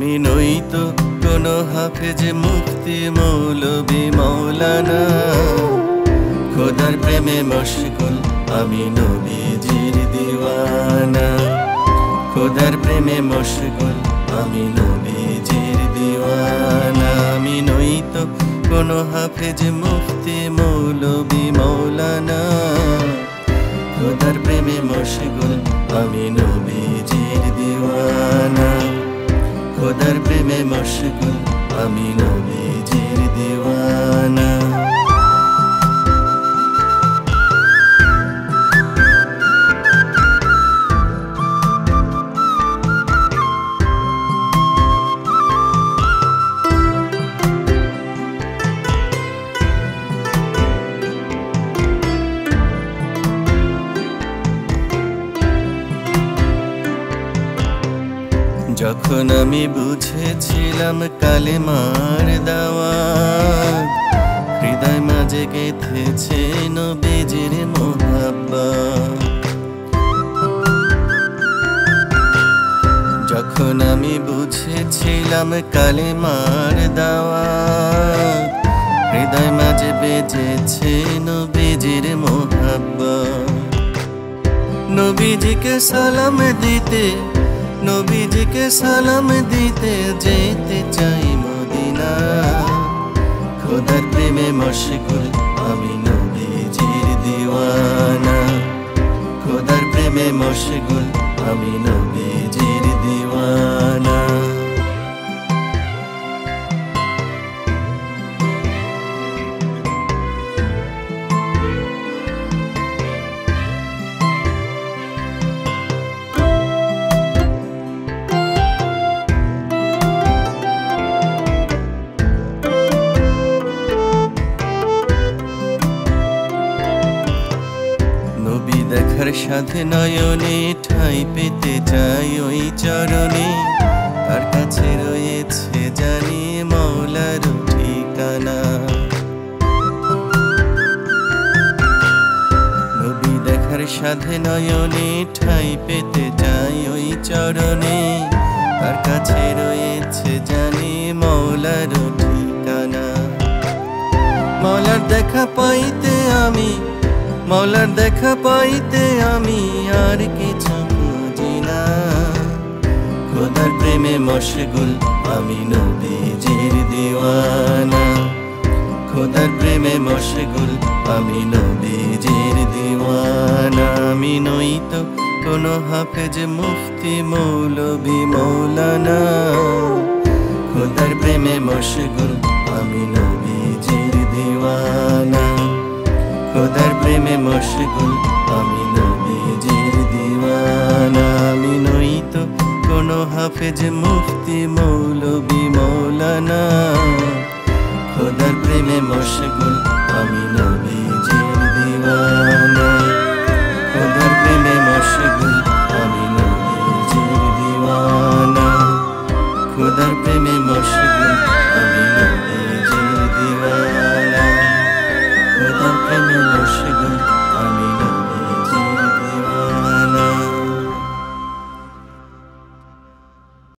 আমি নই তো কোনো হাফেজ মুফতি মৌলবি মৌলানা, খোদার প্রেমে মশগুল আমি নবীজির দিওয়ানা। খোদার প্রেমে মশগুল আমি নবীজির দিওয়ানা। আমি নই তো কোনো হাফেজ মুফতি মৌলবি মৌলানা, খোদার প্রেমে মশগুল আমি নবীজির দিওয়ানা। খোদার প্রেমে মশগুল আমি নবীজির দিওয়ানা। যখন আমি বুঝেছিলাম কালেমার দাওয়াত, হৃদয় মাঝে গেঁথেছে নবীজির মোহাব্বত। যখন আমি বুঝেছিলাম কালেমার দাওয়াত, হৃদয় মাঝে বেজেছে নবীজির মোহাব্বত। নবীজিকে সালাম দিতে, নবীজিকে সালাম দিতে যেতে চাই মদিনা। খোদার প্রেমে মশগুল আমি নবীজির দিওয়ানা। খোদার প্রেমে মশগুল আমি নবীজির দিওয়ানা। দেখার সাথে নয়নে ঠাঁই পেতে চাই ওই চরণে, তার কাছে রয়েছে জানি মৌলার ঠিকানা। নবী দেখার সাথে নয়নে ঠাঁই পেতে চাই ওই চরণে, তার কাছে রয়েছে জানি মৌলার ঠিকানা। মৌলার দেখা পাইতে আমি, মৌলার দেখা পাইতে আমি আর কিছু খুঁজি না। খোদার প্রেমে মশগুল আমি নবীজির দিওয়ানা। খোদার প্রেমে মশগুল আমি নবীজির দিওয়ানা। আমি নই তো কোনো হাফেজ মুফতি মৌলবি মৌলানা, খোদার প্রেমে মশগুল আমি নবীজির দিওয়ানা। খোদার প্রেমে মশগুল আমি নবীজির দিওয়ানা। আমি নই তো কোনো হাফেজ মুফতি মৌলবি মৌলানা, খোদার প্রেমে মশগুল আমি